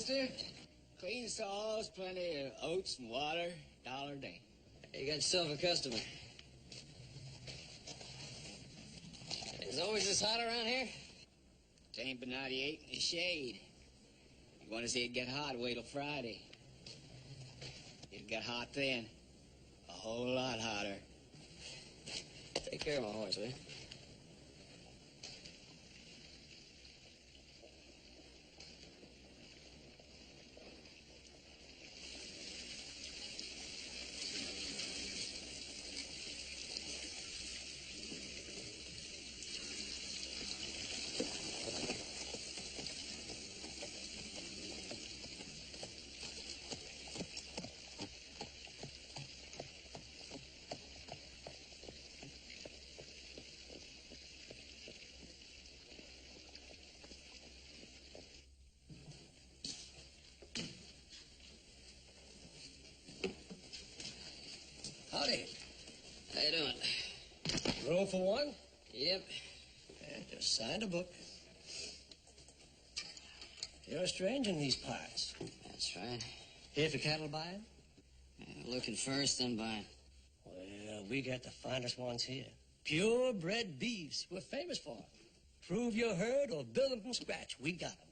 mister. Clean saws, plenty of oats and water, $1 a day. You got yourself a customer. Is always this hot around here? It ain't but 98 in the shade. You want to see it get hot, wait till Friday. It'll get hot then. A whole lot hotter. Take care of my horse, will you? Howdy. How you doing? Room for one? Yep. Yeah, just signed a book. You're a stranger in these parts. That's right. Here for cattle buying? Looking first, then buying. Well, we got the finest ones here. Purebred beeves. We're famous for them. Prove your herd or build them from scratch. We got them.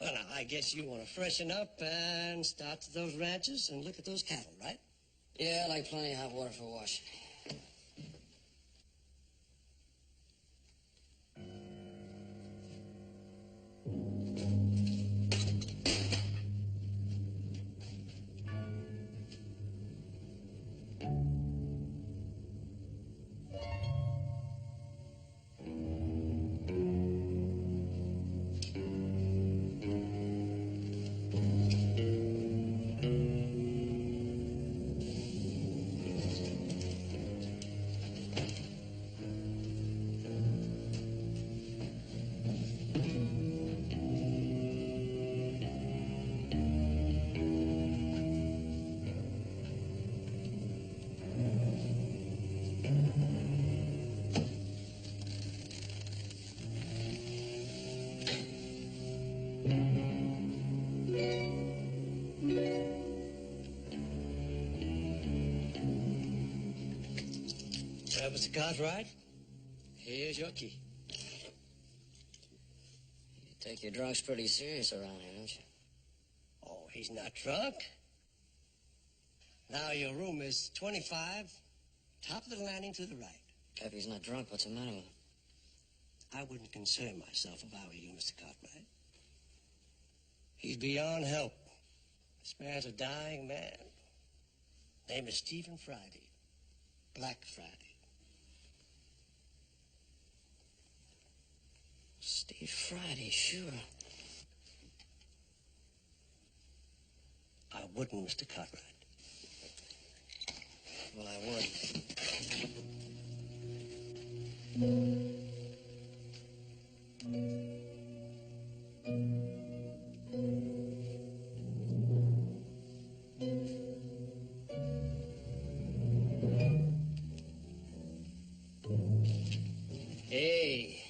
Well, now, I guess you want to freshen up and start to those ranches and look at those cattle, right? Yeah, I like plenty of hot water for washing. Mr. Cartwright, here's your key. You take your drunks pretty serious around here, don't you? Oh, he's not drunk. Now your room is 25, top of the landing to the right. If he's not drunk, what's the matter with him? I wouldn't concern myself if I were you, Mr. Cartwright. He's beyond help. This man's a dying man. Name is Stephen Friday. Black Friday. Steve Friday, sure. I wouldn't, Mr. Cartwright. Well, I would. Hey.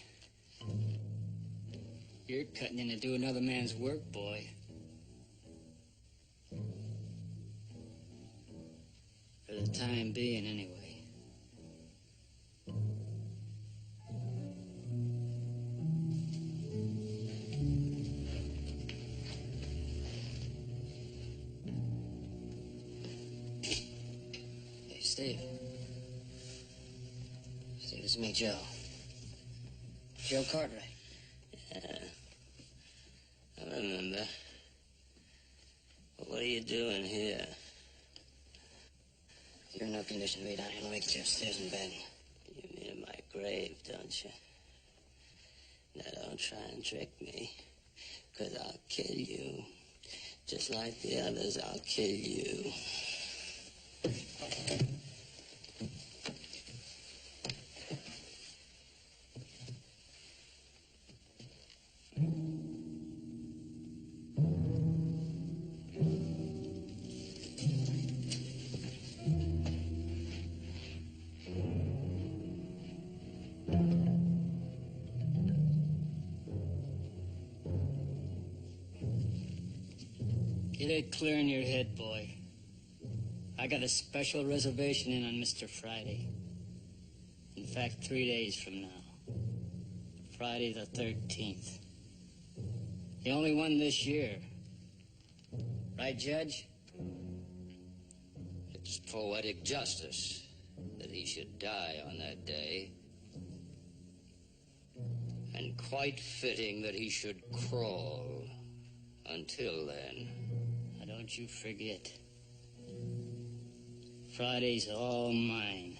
You're cutting in to do another man's work, boy. For the time being, anyway. Hey, Steve. Steve, this is me, Joe. Joe Cartwright. Yeah, I remember. But what are you doing here? You're in no condition to be down here. Let me get you upstairs in bed. You mean in my grave, don't you? Now don't try and trick me, 'cause I'll kill you. Just like the others, I'll kill you. Get it clear in your head, boy. I got a special reservation in on Mr. Friday. In fact, 3 days from now. Friday the 13th. The only one this year. Right, Judge? It's poetic justice that he should die on that day. And quite fitting that he should crawl until then. Now, don't you forget. Friday's all mine.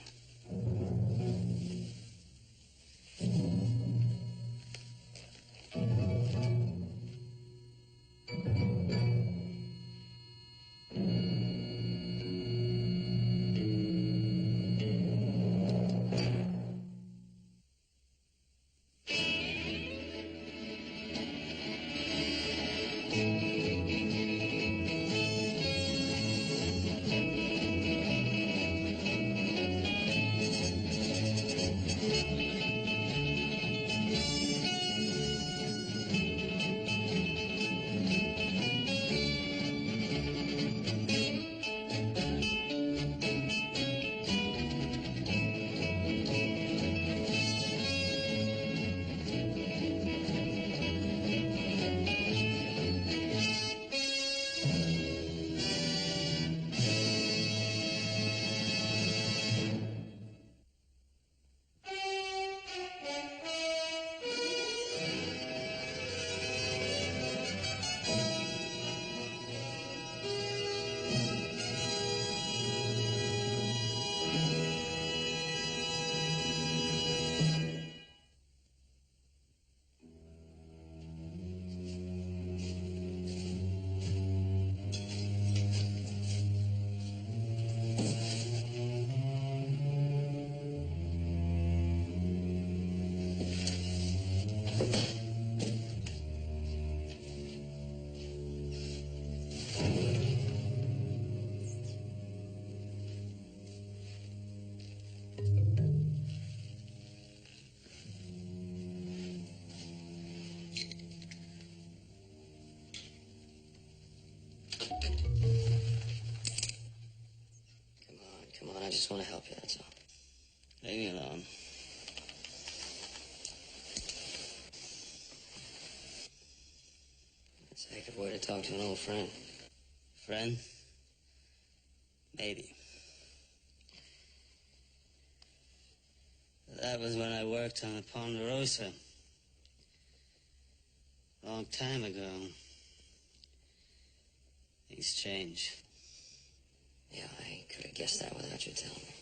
Come on, I just want to help you, that's all. Leave me alone. It's a heck of a way to talk to an old friend. Friend? Maybe. That was when I worked on the Ponderosa. A long time ago. Things change. Yeah, I could have guessed that without you telling me.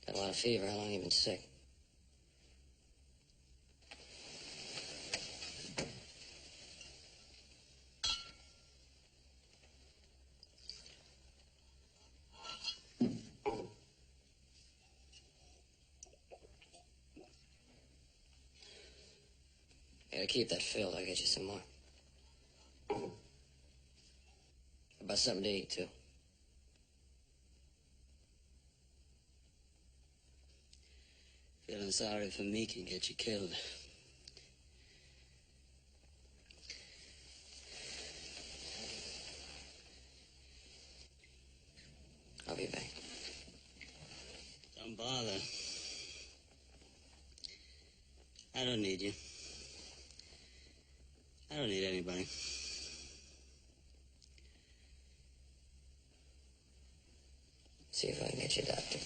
Got a lot of fever. How long have you been sick? Yeah, to keep that filled, I'll get you some more. About something to eat, too. Feeling sorry for me can get you killed. I'll be back. Don't bother. I don't need you. I don't need anybody. See if I can get you a doctor.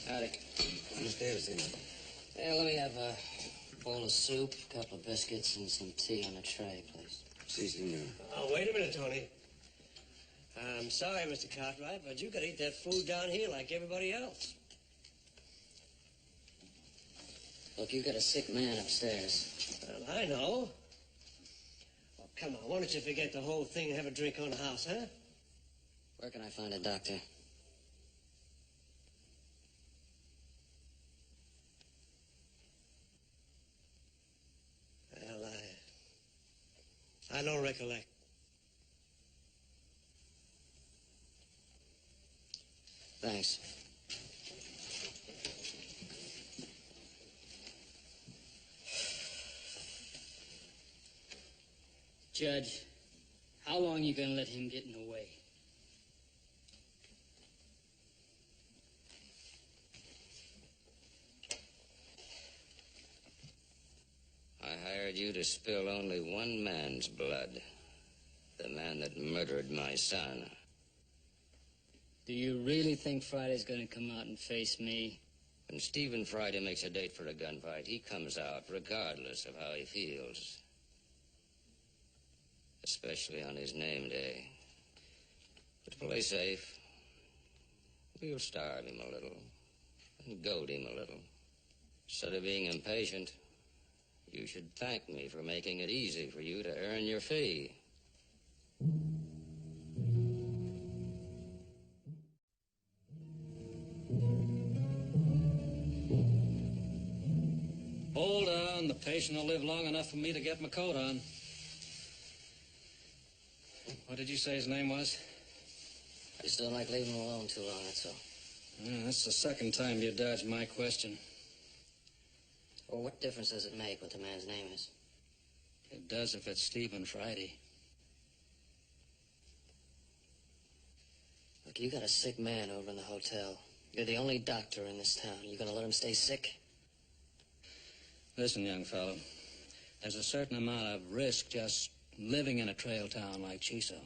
Howdy. Miss Davison. Yeah, let me have a bowl of soup, a couple of biscuits, and some tea on a tray, please. Si, senor. Oh, wait a minute, Tony. I'm sorry, Mr. Cartwright, but you gotta eat that food down here like everybody else. Look, you got a sick man upstairs. Well, I know. Oh, come on, why don't you forget the whole thing and have a drink on the house, huh? Where can I find a doctor? Well, I don't recollect. Thanks. Judge, how long you gonna let him get in the way? I hired you to spill only one man's blood. The man that murdered my son. Do you really think Friday's gonna come out and face me? When Stephen Friday makes a date for a gunfight, he comes out regardless of how he feels. Especially on his name day. But to play safe, we'll starve him a little and goad him a little. Instead of being impatient, you should thank me for making it easy for you to earn your fee. Hold on. The patient will live long enough for me to get my coat on. What did you say his name was? I just don't like leaving him alone too long, that's all. That's the second time you dodged my question. Well, what difference does it make what the man's name is? It does if it's Stephen Friday. Look, you got a sick man over in the hotel. You're the only doctor in this town. You gonna let him stay sick? Listen, young fellow, there's a certain amount of risk just living in a trail town like Chiso.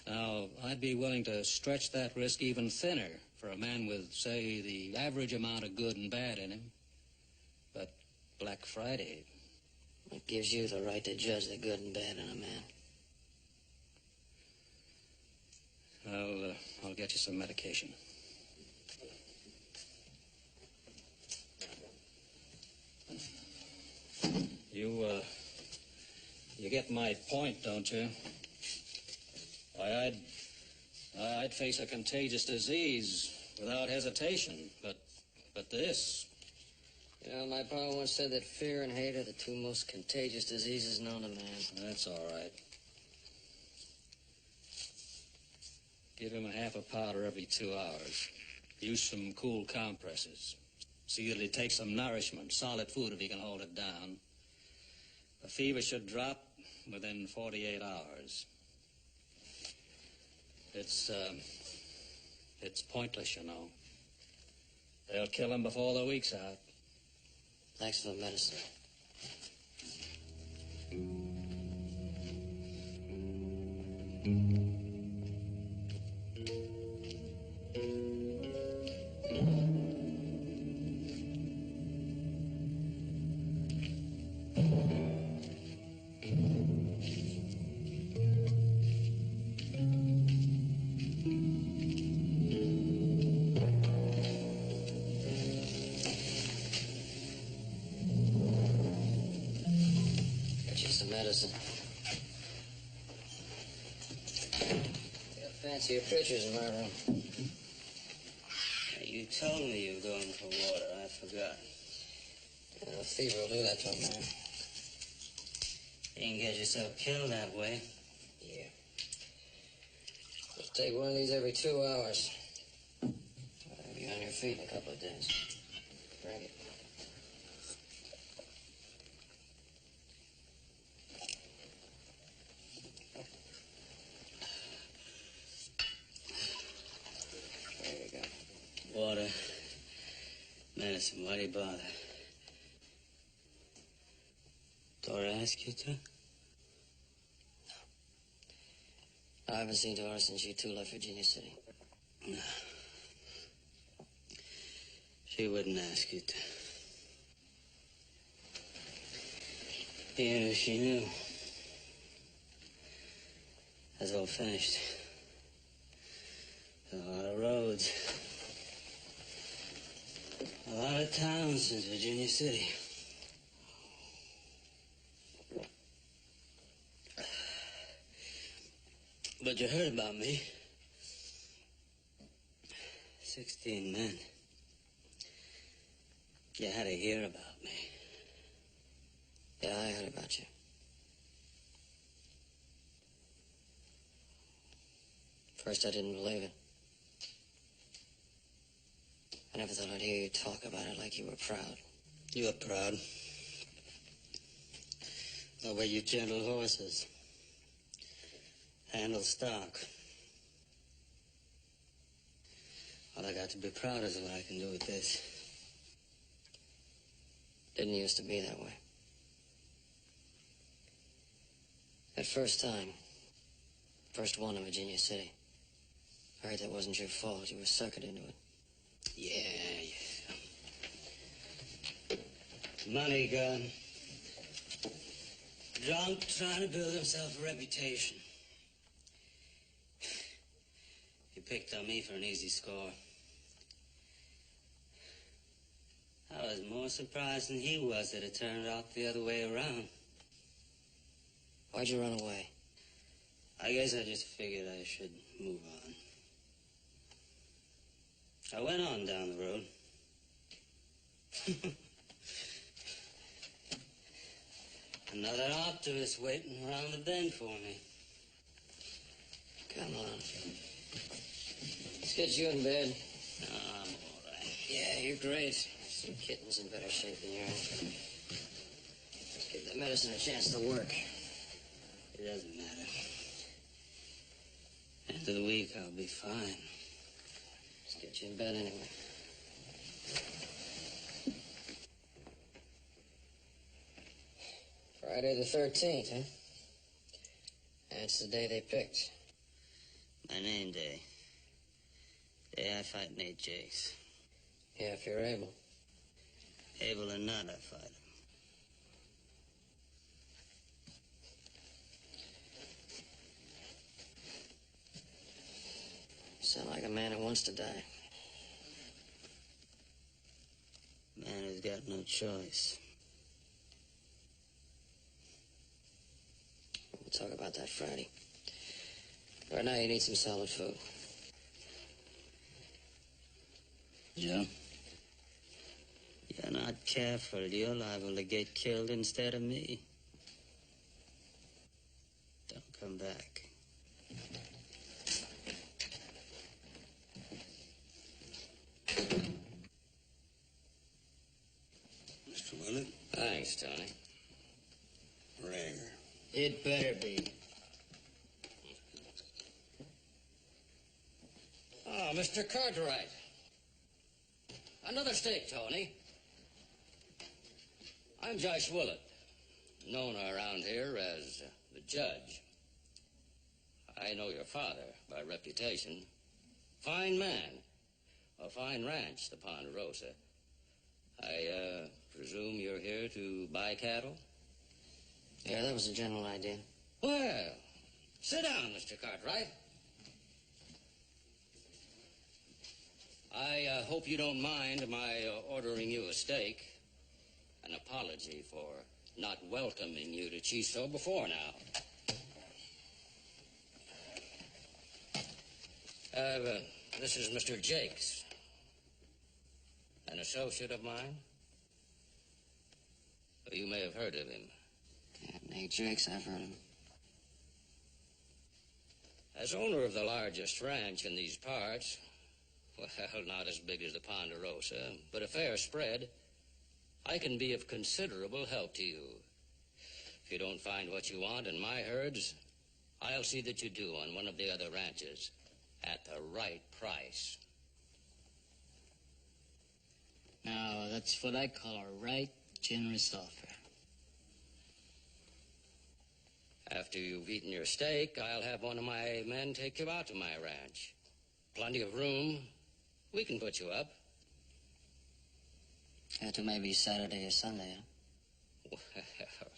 Now, I'd be willing to stretch that risk even thinner for a man with, say, the average amount of good and bad in him. But Black Friday... It gives you the right to judge the good and bad in a man. I'll get you some medication. You get my point, don't you? Why, I'd face a contagious disease without hesitation, but this... You know, my pa once said that fear and hate are the two most contagious diseases known to man. That's all right. Give him a half a powder every 2 hours. Use some cool compresses. See that he takes some nourishment, solid food if he can hold it down. The fever should drop within 48 hours. It's pointless, you know. They'll kill him before the week's out. Thanks for the medicine. Medicine. Got fancier pictures in my room. You told me you were going for water. I forgot. Fever will do that to a man. You can get yourself killed that way. Yeah. Just take one of these every 2 hours. I'll have you on your feet in a couple of days. Drink it. Water, medicine, why do you bother? Dora ask you to? No. I haven't seen Dora since you two left Virginia City. No. She wouldn't ask you to. Even if she knew. That's all finished. There's a lot of roads. A lot of towns since Virginia City. But you heard about me. 16 men. You had to hear about me. Yeah, I heard about you. First, I didn't believe it. I never thought I'd hear you talk about it like you were proud. You were proud. The way you gentle horses. Handle stock. All I got to be proud is what I can do with this. Didn't used to be that way. That first time, first one in Virginia City, I heard that wasn't your fault. You were suckered into it. Yeah. Money gun. Drunk, trying to build himself a reputation. He picked on me for an easy score. I was more surprised than he was that it turned out the other way around. Why'd you run away? I guess I just figured I should move on. I went on down the road. Another optimist waiting around the bend for me. Come on. Let's get you in bed. No, I'm all right. Yeah, you're great. Some kitten's in better shape than you're in. Let's give that medicine a chance to work. It doesn't matter. After the week, I'll be fine. Let's get you in bed anyway. Friday the 13th, huh? That's the day they picked. My name day. Day I fight Nate Jakes. Yeah, if you're able. Able or not, I fight him. Sound like a man who wants to die. Man who's got no choice. We'll talk about that Friday. Right now, you need some solid food. Yeah? You're not careful, you're liable to get killed instead of me. Don't come back. Mr. Willett? Thanks, Tony. Rare. It better be. Oh, Mr. Cartwright. Another steak, Tony. I'm Josh Willett, known around here as the Judge. I know your father by reputation. Fine man. A fine ranch, the Ponderosa. I presume you're here to buy cattle? Yeah, that was the general idea. Well, sit down, Mr. Cartwright. I hope you don't mind my ordering you a steak. An apology for not welcoming you to Chiso before now. This is Mr. Jakes, an associate of mine. You may have heard of him. Yeah, Nate Jakes, I've heard of him. As owner of the largest ranch in these parts, well, not as big as the Ponderosa, but a fair spread, I can be of considerable help to you. If you don't find what you want in my herds, I'll see that you do on one of the other ranches at the right price. Now, that's what I call a right generous offer. After you've eaten your steak, I'll have one of my men take you out to my ranch. Plenty of room. We can put you up. Till maybe Saturday or Sunday, huh? Well,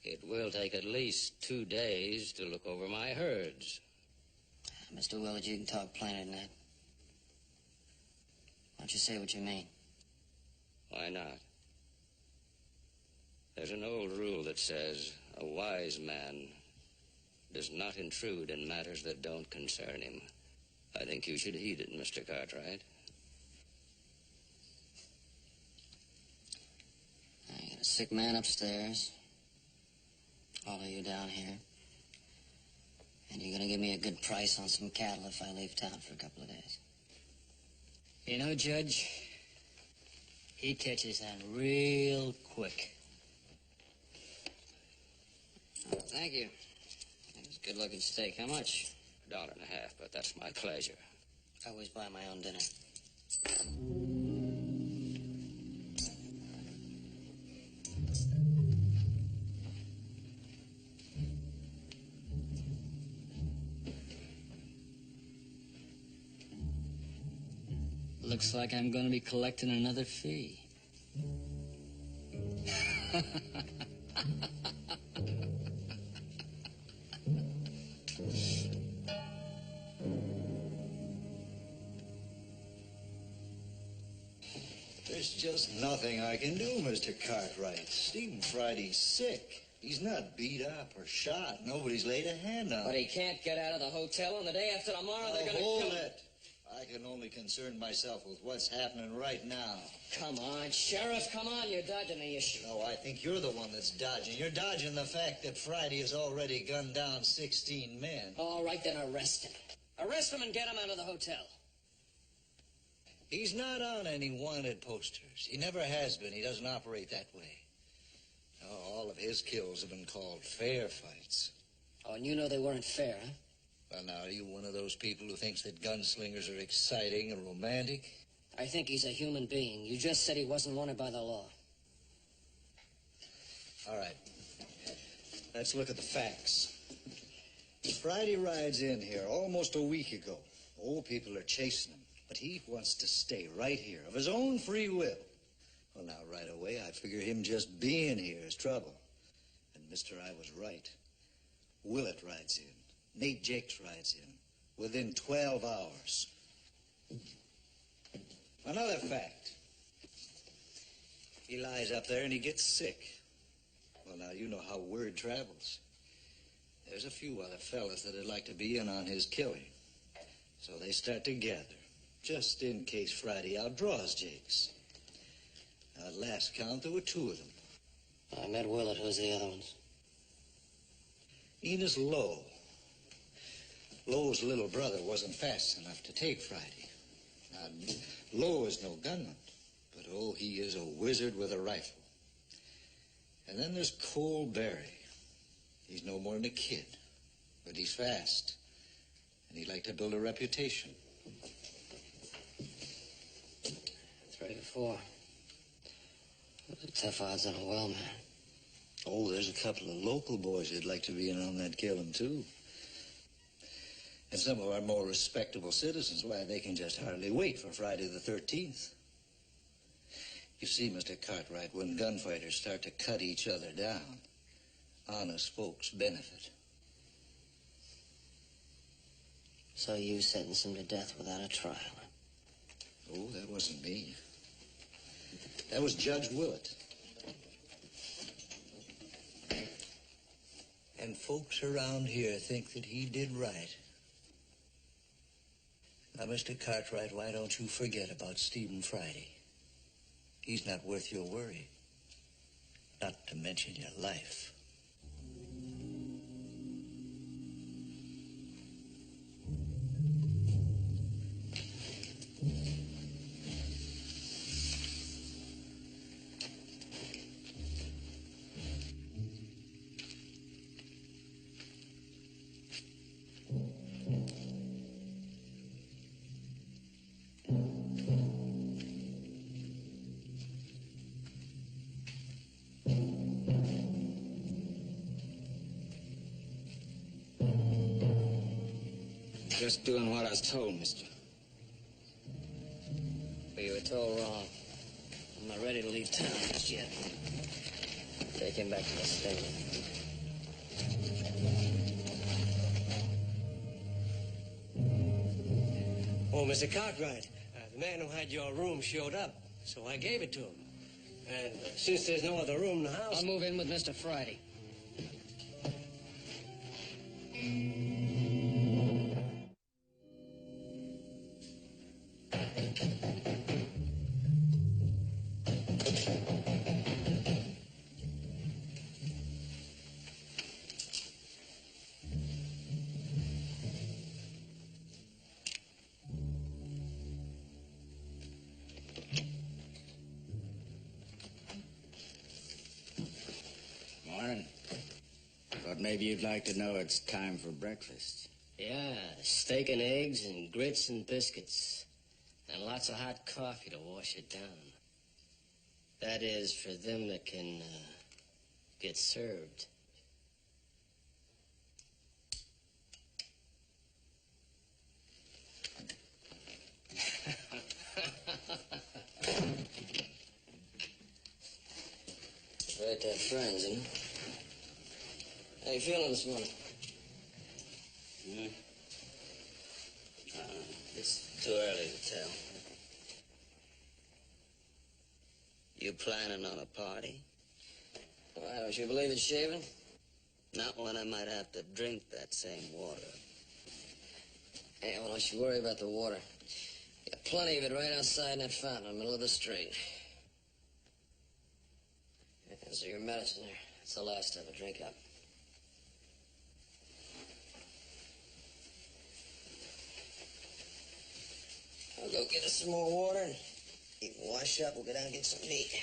it will take at least 2 days to look over my herds. Mr. Willett, you can talk plainer than that. Why don't you say what you mean? Why not? There's an old rule that says a wise man does not intrude in matters that don't concern him. I think you should heed it, Mr. Cartwright. I got a sick man upstairs. All of you down here. And you're gonna give me a good price on some cattle if I leave town for a couple of days. You know, Judge, he catches on real quick. Oh, thank you. It's a good-looking steak. How much? $1.50, but that's my pleasure. I always buy my own dinner. Looks like I'm going to be collecting another fee. There's just nothing I can do, Mr. Cartwright. Stephen Friday's sick. He's not beat up or shot. Nobody's laid a hand on him. But he can't get out of the hotel, and the day after tomorrow they're going to hold kill him. it. I can only concern myself with what's happening right now. Come on, Sheriff, come on. You're dodging the issue. No, I think you're the one that's dodging. You're dodging the fact that Friday has already gunned down 16 men. All right, then arrest him. Arrest him and get him out of the hotel. He's not on any wanted posters. He never has been. He doesn't operate that way. No, all of his kills have been called fair fights. Oh, and you know they weren't fair, huh? Well, now, are you one of those people who thinks that gunslingers are exciting and romantic? I think he's a human being. You just said he wasn't wanted by the law. All right. Let's look at the facts. Friday rides in here almost a week ago. Old people are chasing him, but he wants to stay right here of his own free will. Well, now, right away, I figure him just being here is trouble. And, mister, I was right. Willett rides in. Nate Jakes rides in. Within 12 hours. Another fact. He lies up there and he gets sick. Well, now, you know how word travels. There's a few other fellas that'd like to be in on his killing. So they start to gather, just in case Friday outdraws Jakes. Now, at last count, there were 2 of them. I met Willett. Who's the other ones? Enos Lowe. Lowe's little brother wasn't fast enough to take Friday. Now, Lowe is no gunman, but oh, he is a wizard with a rifle. And then there's Cole Berry. He's no more than a kid, but he's fast, and he'd like to build a reputation. 3 or 4. Those are tough odds on a well man. Oh, there's a couple of local boys who'd like to be in on that killing, too. And some of our more respectable citizens, why, they can just hardly wait for Friday the 13th. You see, Mr. Cartwright, when gunfighters start to cut each other down, honest folks benefit. So you sentenced him to death without a trial? Oh, that wasn't me. That was Judge Willett. And folks around here think that he did right. Now, Mr. Cartwright, why don't you forget about Stephen Friday? He's not worth your worry. Not to mention your life. Just doing what I was told, mister. But you were told wrong. I'm not ready to leave town just yet. Take him back to the state. Oh, Mr. Cartwright, the man who had your room showed up, so I gave it to him. And since there's no other room in the house... I'll move in with Mr. Friday. Morning. Thought maybe you'd like to know it's time for breakfast. Yeah, steak and eggs and grits and biscuits. And lots of hot coffee to wash it down. That is, for them that can get served. Right there, friends, isn't it? How you feeling this morning? It's too early to tell. You planning on a party? Why, don't you believe in shaving? Not when I might have to drink that same water. Hey, well, don't you worry about the water. Got plenty of it right outside in that fountain in the middle of the street. There's your medicine there. It's the last of it. Drink up. I'll go get us some more water and you can wash up. We'll go down and get some meat.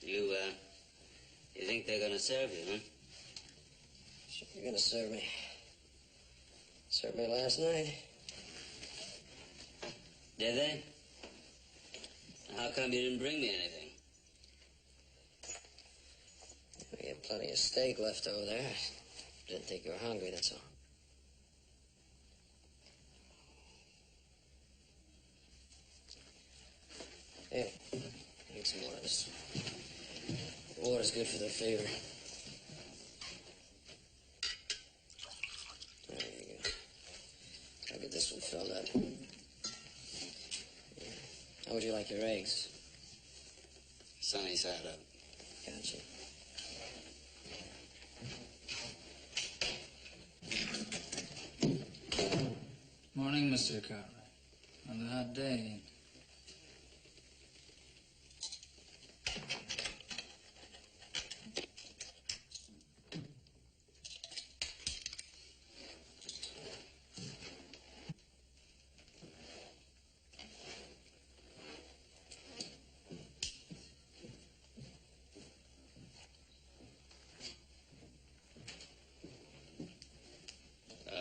You think they're gonna serve you, huh? Sure, you're gonna serve me. Served me last night. Did they? How come you didn't bring me anything? We have plenty of steak left over there. Didn't think you were hungry, that's all. Here, drink some more of this. Water's good for the fever. There you go. I'll get this one filled up. How would you like your eggs? Sunny side up. Gotcha. Morning, Mr. Cartwright. Another hot day.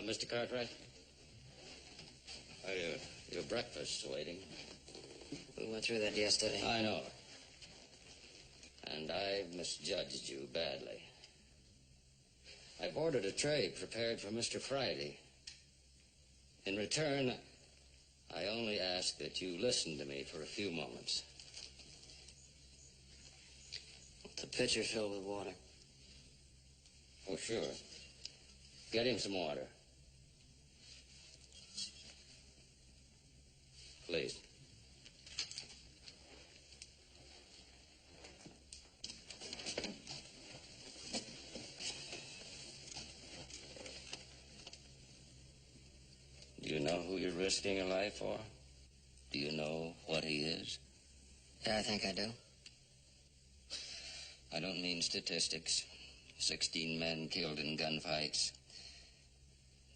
Mr. Cartwright? Your breakfast's waiting. We went through that yesterday. I know. And I misjudged you badly. I've ordered a tray prepared for Mr. Friday. In return, I only ask that you listen to me for a few moments. The pitcher filled with water. Oh, sure. Get him some water. Please. Do you know who you're risking your life for? Do you know what he is? Yeah, I think I do. I don't mean statistics. 16 men killed in gunfights.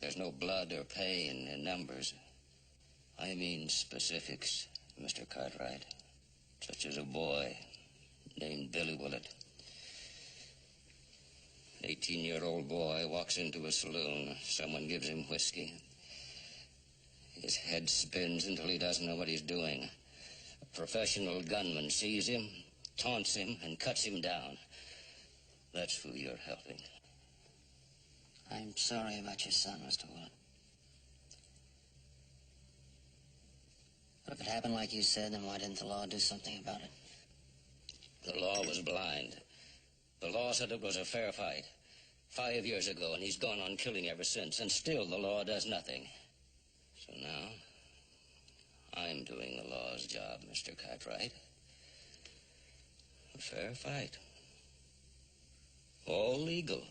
There's no blood or pain in numbers. I mean specifics, Mr. Cartwright. Such as a boy named Billy Willett. An 18-year-old boy walks into a saloon. Someone gives him whiskey. His head spins until he doesn't know what he's doing. A professional gunman sees him, taunts him, and cuts him down. That's who you're helping. I'm sorry about your son, Mr. Willett. But if it happened like you said, then why didn't the law do something about it? The law was blind. The law said it was a fair fight 5 years ago, and he's gone on killing ever since, and still the law does nothing. So now, I'm doing the law's job, Mr. Cartwright. A fair fight. All legal.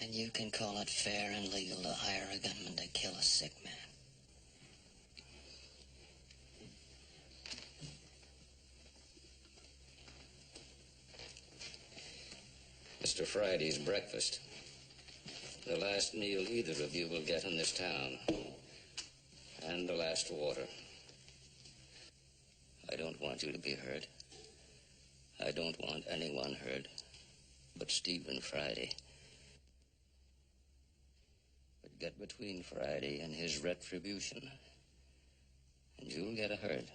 And you can call it fair and legal to hire a gunman to kill a sick man. Mr. Friday's breakfast. The last meal either of you will get in this town. And the last water. I don't want you to be hurt. I don't want anyone hurt but Stephen Friday. But get between Friday and his retribution, and you'll get a hurt.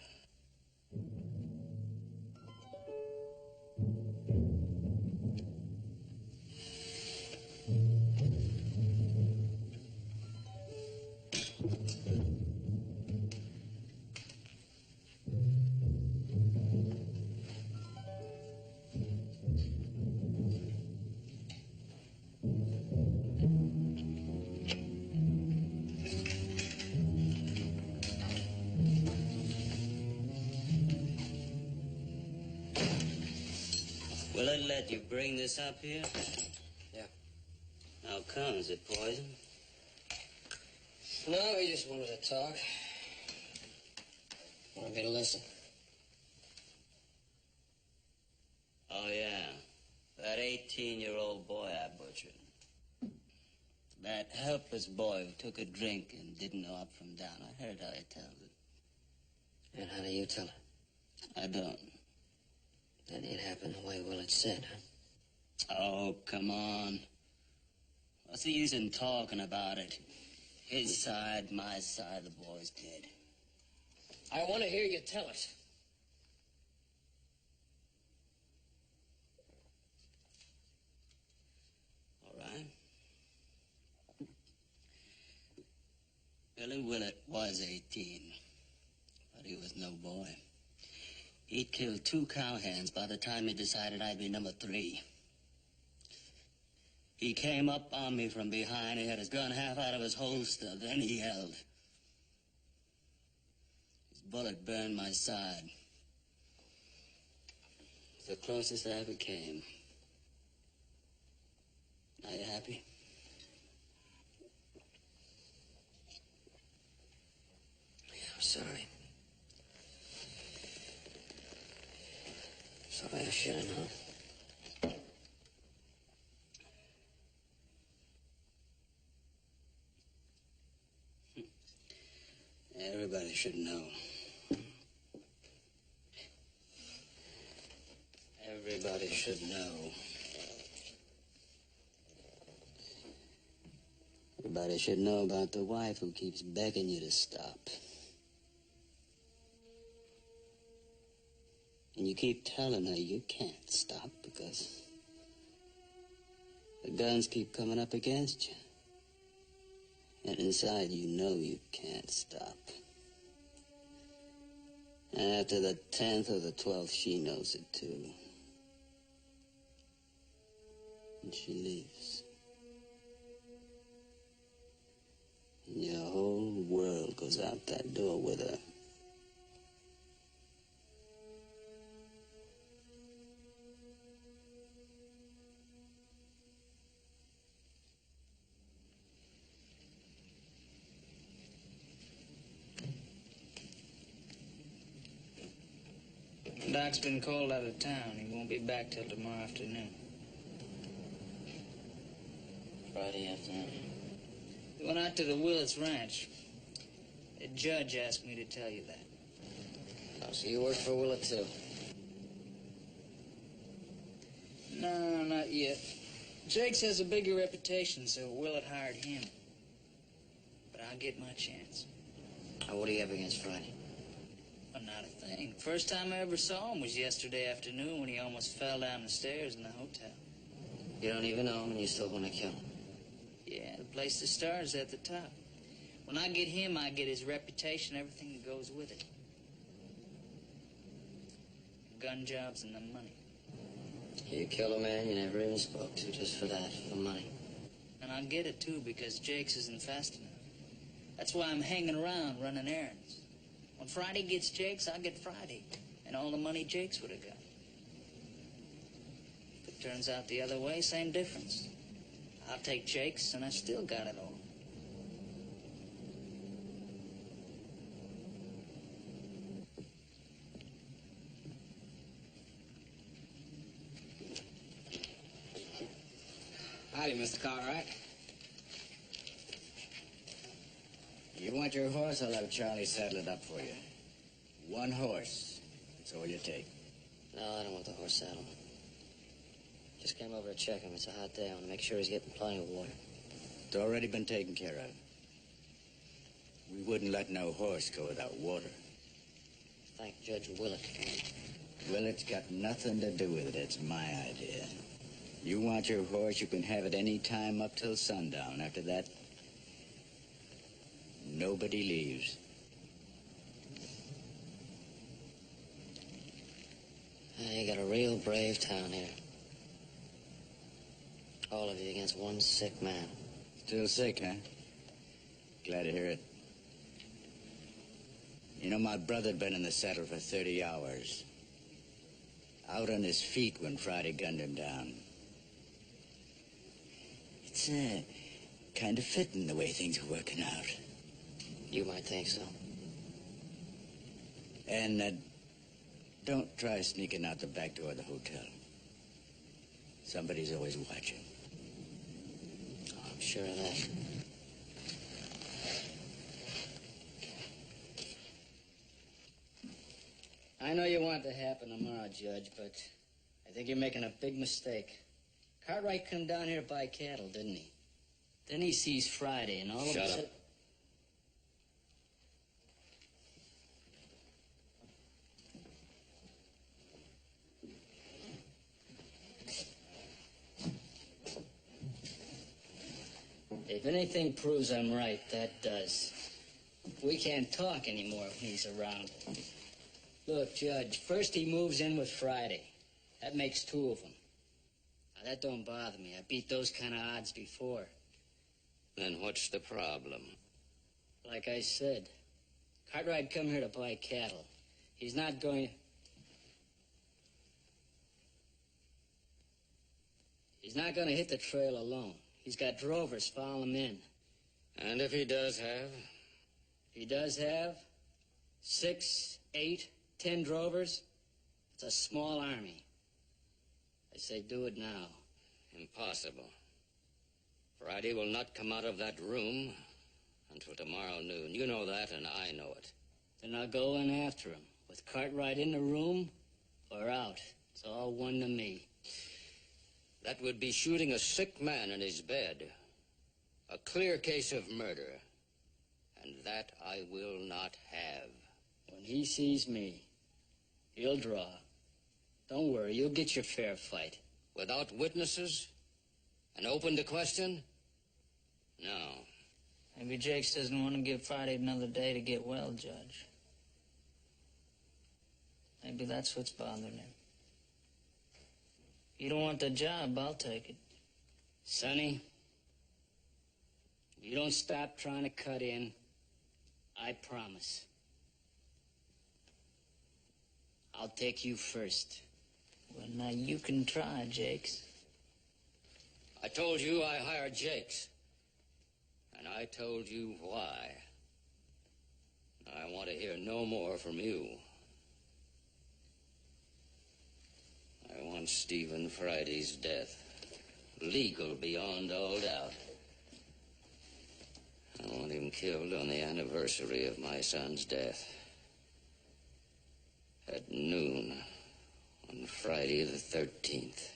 Will it let you bring this up here? Yeah. How come? Is it poison? No, we just wanted to talk. Wanted me to listen. Oh, yeah. That 18-year-old boy I butchered. That helpless boy who took a drink and didn't know up from down. I heard how he tells it. And how do you tell it? I don't. Then it happened the way Willett said, huh? Oh, come on. What's the use in talking about it? His side, my side, the boy's dead. I want to hear you tell it. All right. Billy Willett was 18, but he was no boy. He'd killed 2 cowhands by the time he decided I'd be number 3. He came up on me from behind. He had his gun half out of his holster. Then he yelled. His bullet burned my side. It's the closest I ever came. Are you happy? I'm sorry. Sorry, I should have known. Everybody should know. Everybody should know. Everybody should know about the wife who keeps begging you to stop. And you keep telling her you can't stop because the guns keep coming up against you. And inside you know you can't stop. And after the 10th or the 12th, she knows it too. And she leaves. And your whole world goes out that door with her. Doc's been called out of town. He won't be back till tomorrow afternoon. Friday afternoon. He went out to the Willits Ranch. The judge asked me to tell you that. Oh, so you work for Willett, too? No, not yet. Jakes has a bigger reputation, so Willett hired him. But I'll get my chance. Oh, what do you have against Friday? Well, not a thing. First time I ever saw him was yesterday afternoon when he almost fell down the stairs in the hotel. You don't even know him and you still want to kill him? Yeah, the place to start is at the top. When I get him, I get his reputation, everything that goes with it. Gun jobs and the money. You kill a man you never even spoke to just for that, for the money. And I'll get it, too, because Jakes isn't fast enough. That's why I'm hanging around running errands. When Friday gets Jakes, I'll get Friday. And all the money Jakes would have got. But turns out the other way, same difference. I'll take Jake's, and I still got it all. Howdy, Mr. Cartwright. You want your horse? I'll have Charlie saddle it up for you. One horse. That's all you take. No, I don't want the horse saddle. Just came over to check him. It's a hot day. I want to make sure he's getting plenty of water. It's already been taken care of. We wouldn't let no horse go without water. Thank Judge Willett. Willett's got nothing to do with it. It's my idea. You want your horse, you can have it any time up till sundown. After that, nobody leaves. You got a real brave town here. All of you against one sick man. Still sick, huh? Glad to hear it. You know, my brother'd been in the saddle for 30 hours. Out on his feet when Friday gunned him down. It's kind of fitting the way things are working out. You might think so. And don't try sneaking out the back door of the hotel. Somebody's always watching. Oh, I'm sure of that. I know you want it to happen tomorrow, Judge, but I think you're making a big mistake. Cartwright come down here to buy cattle, didn't he? Then he sees Friday, and all of a sudden... Shut up. If anything proves I'm right, that does. We can't talk anymore when he's around. Look, Judge, first he moves in with Friday. That makes two of them. Now, that don't bother me. I beat those kind of odds before. Then what's the problem? Like I said, Cartwright come here to buy cattle. He's not going... He's not going to hit the trail alone. He's got drovers following him in. And if he does have? He does have 6, 8, 10 drovers. It's a small army. I say do it now. Impossible. Friday will not come out of that room until tomorrow noon. You know that, and I know it. Then I'll go in after him, with Cartwright in the room or out. It's all one to me. That would be shooting a sick man in his bed. A clear case of murder. And that I will not have. When he sees me, he'll draw. Don't worry, you'll get your fair fight. Without witnesses? And open to question? No. Maybe Jakes doesn't want to give Friday another day to get well, Judge. Maybe that's what's bothering him. You don't want the job, I'll take it. Sonny, you don't stop trying to cut in, I promise. I'll take you first. Well, now you can try, Jakes. I told you I hired Jakes. And I told you why. I want to hear no more from you. I want Stephen Friday's death. Legal beyond all doubt. I want him killed on the anniversary of my son's death. At noon on Friday the 13th.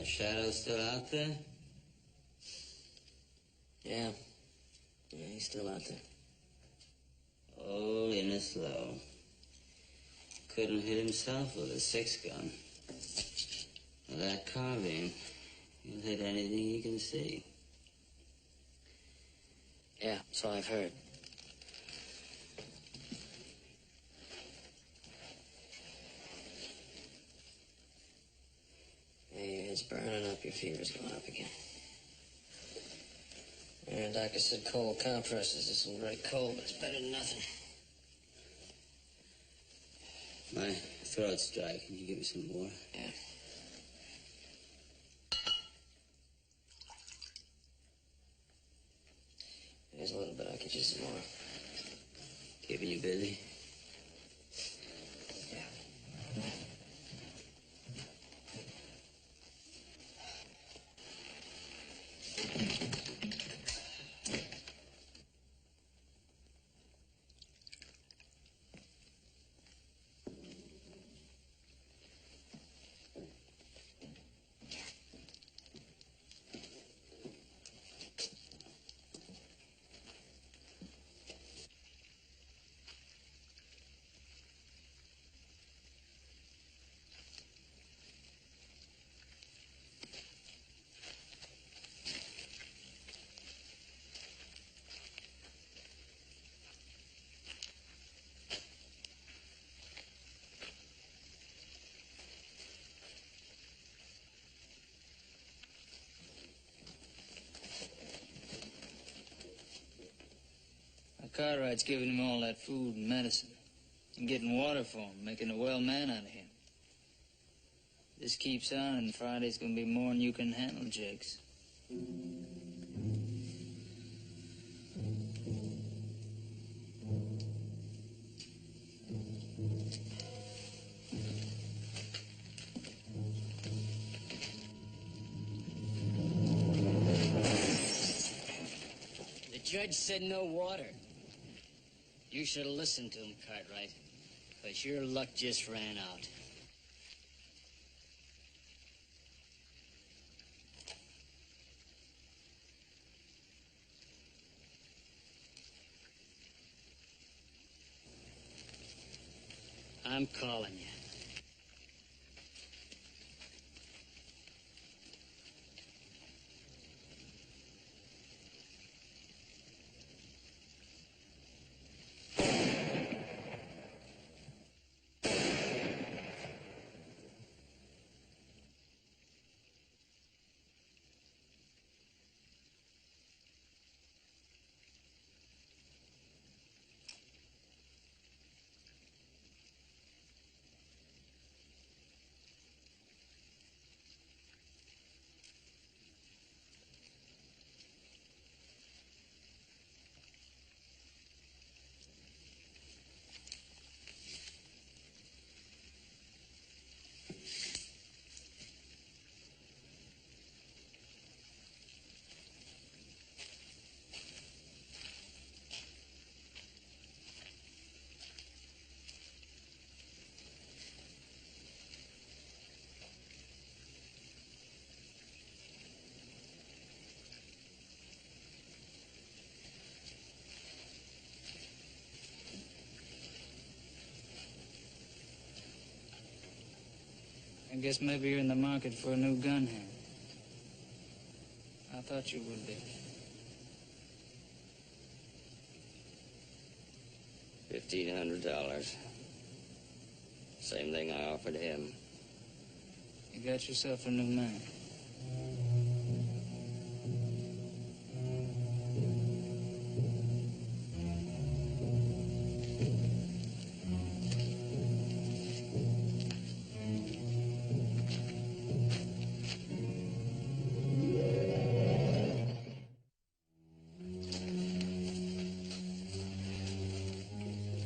Shadow's still out there? Yeah. Yeah, he's still out there. Holy slow. Couldn't hit himself with a 6-gun. With that carbine, he'll hit anything he can see. Yeah, so I've heard. Hey, it's burning up. Your fever's going up again. Yeah, doctor said cold compresses. This is very cold, but it's better than nothing. My throat's dry. Can you give me some water? Yeah. There's a little bit. I'll get you some more. Keeping you busy? Yeah. Cartwright's giving him all that food and medicine, and getting water for him, making a well man out of him. This keeps on, and Friday's gonna be more than you can handle, Jakes. The judge said no water. You should have listened to him, Cartwright, because your luck just ran out. I'm calling you. I guess maybe you're in the market for a new gun hand. I thought you would be. $1,500. Same thing I offered him. You got yourself a new man.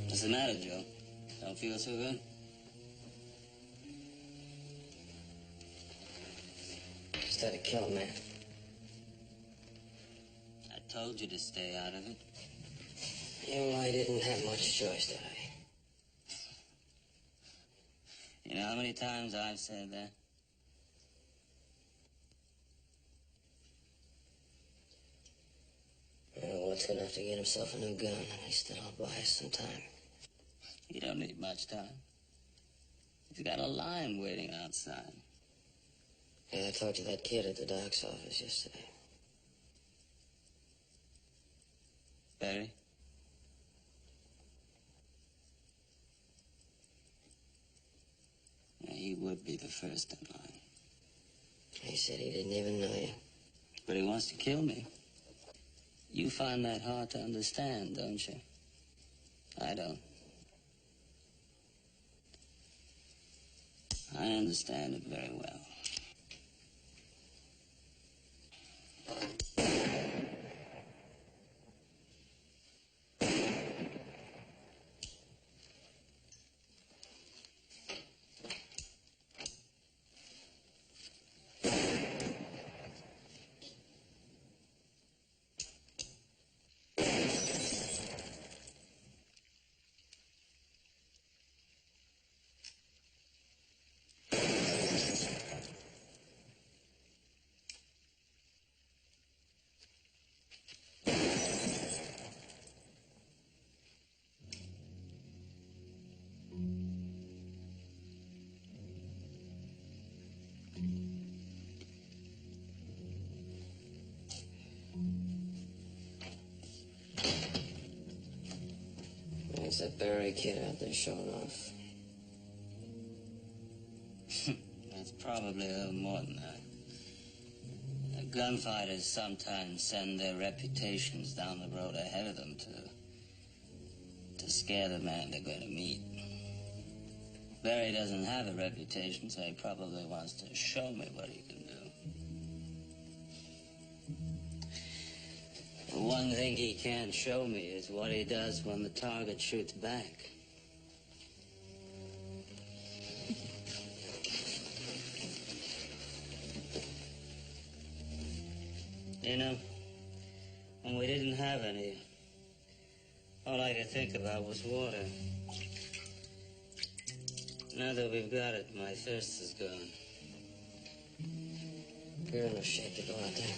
What's the matter, Joe? Don't feel so good? Just had to kill a man. I told you to stay out of it. You know, I didn't have much choice, did I? You know how many times I've said that? Well, what's gonna have to get himself a new gun, and he's still will buy us some time. You don't need much time. He's got a line waiting outside. Yeah, I talked to that kid at the doc's office yesterday. Barry? Yeah, he would be the first in line. He said he didn't even know you. But he wants to kill me. You find that hard to understand, don't you? I don't. I understand it very well. It's that Barry kid out there showing off. That's probably a little more than that. Gunfighters sometimes send their reputations down the road ahead of them to scare the man they're going to meet. Barry doesn't have a reputation, so he probably wants to show me what he can do. The one thing he can't show me is what he does when the target shoots back. You know, when we didn't have any, all I could think about was water. Now that we've got it, my thirst is gone. You're in no shape to go out there.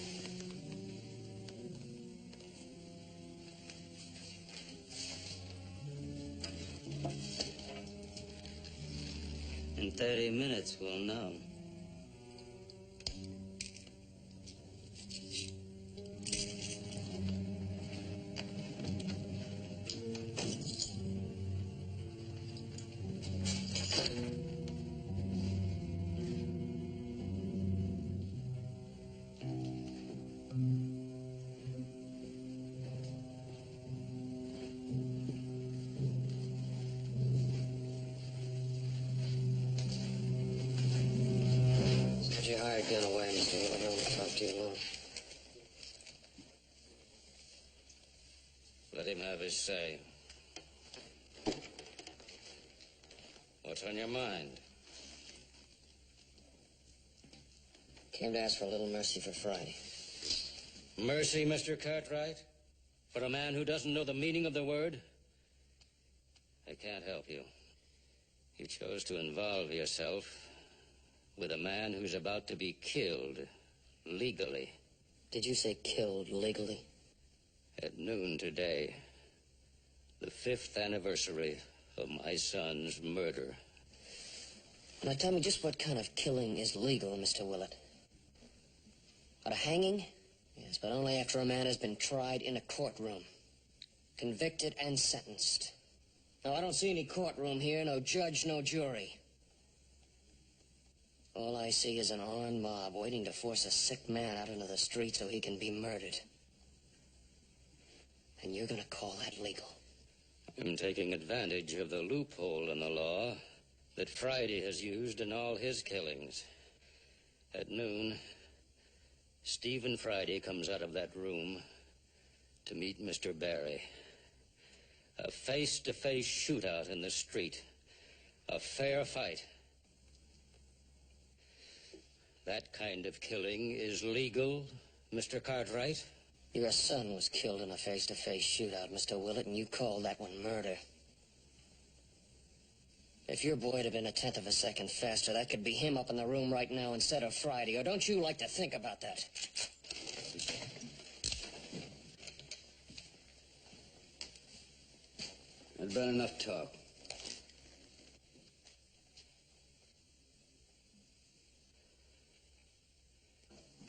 In 30 minutes, we'll know. Put your hired gun away, Mr. Hill. I don't want to talk to you long. Let him have his say. What's on your mind? Came to ask for a little mercy for Friday. Mercy, Mr. Cartwright? For a man who doesn't know the meaning of the word? I can't help you. You chose to involve yourself with a man who's about to be killed legally. Did you say killed legally? At noon today, the 5th anniversary of my son's murder. Now tell me just what kind of killing is legal, Mr. Willett. A hanging? Yes, but only after a man has been tried in a courtroom. Convicted and sentenced. Now, I don't see any courtroom here, no judge, no jury. All I see is an armed mob waiting to force a sick man out into the street so he can be murdered. And you're gonna call that legal? I'm taking advantage of the loophole in the law that Friday has used in all his killings. At noon, Stephen Friday comes out of that room to meet Mr. Barry. A face-to-face shootout in the street. A fair fight. That kind of killing is legal, Mr. Cartwright? Your son was killed in a face-to-face shootout, Mr. Willett, and you called that one murder. If your boy had been a tenth of a second faster, that could be him up in the room right now instead of Friday. Or don't you like to think about that? There's been enough talk.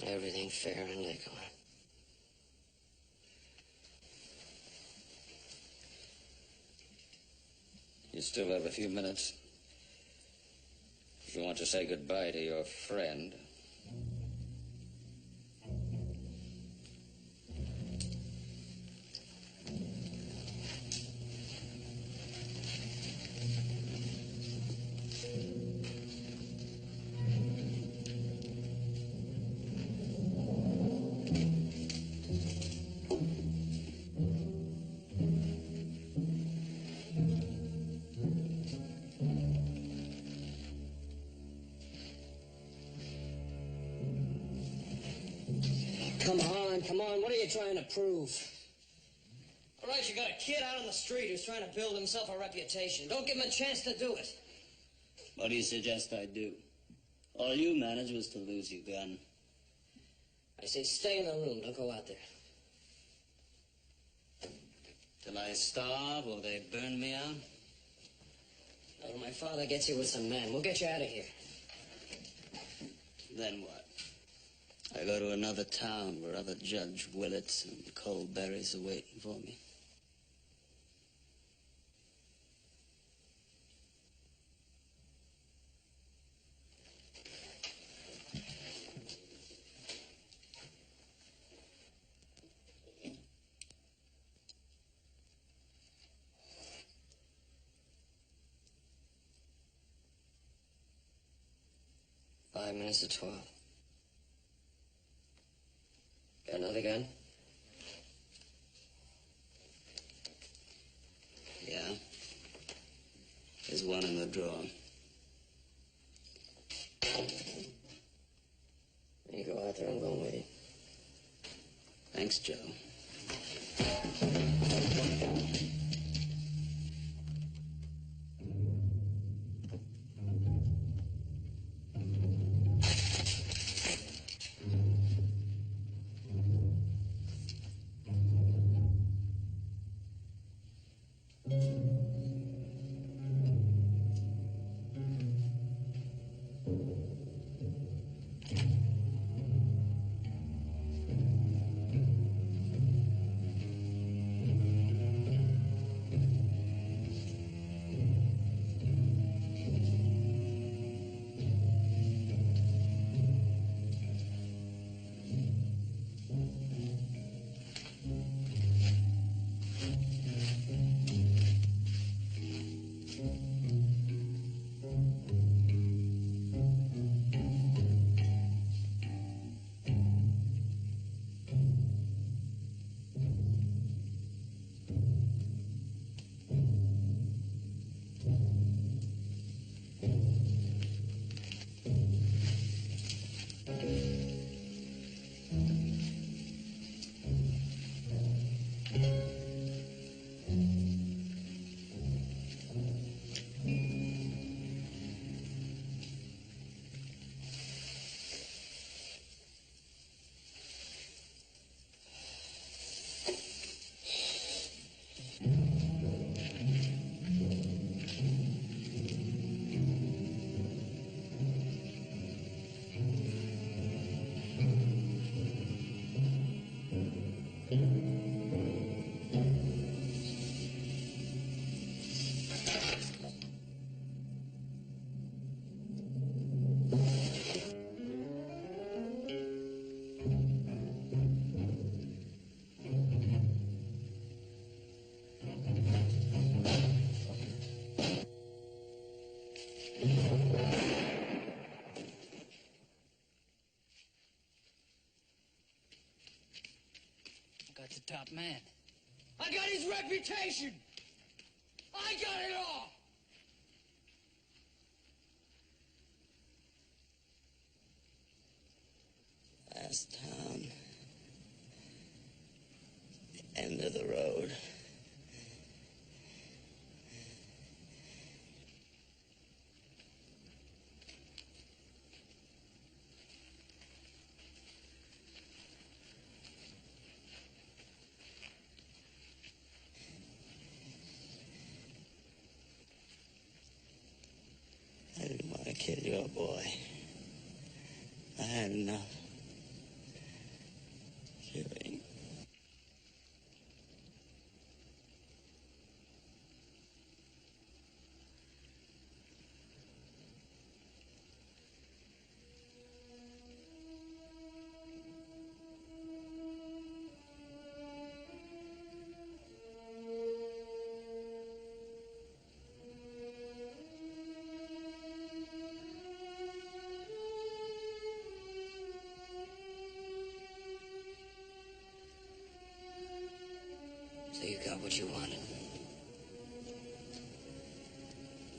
Everything fair and legal. You still have a few minutes. If you want to say goodbye to your friend. Come on, what are you trying to prove? All right, you got a kid out on the street who's trying to build himself a reputation. Don't give him a chance to do it. What do you suggest I do? All you managed was to lose your gun. I say stay in the room, don't go out there. Till I starve or they burn me out? Well, my father gets you with some men. We'll get you out of here. Then what? I go to another town where other Judge Willets and Coleberries are waiting for me. Five minutes to 12. Got another gun? Yeah. There's one in the drawer. You go out there, I'm going with you. Thanks, Joe. Got the top man. I got his reputation! I got it all! Last town. The end of the road. kill your boy. I had enough. Killing. So you got what you wanted.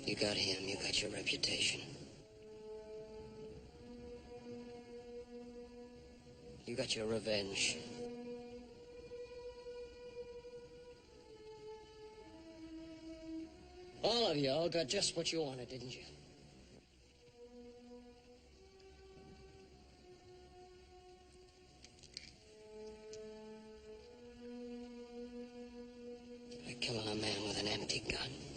You got him, you got your reputation. You got your revenge. All of you all got just what you wanted, didn't you? By killing a man with an empty gun.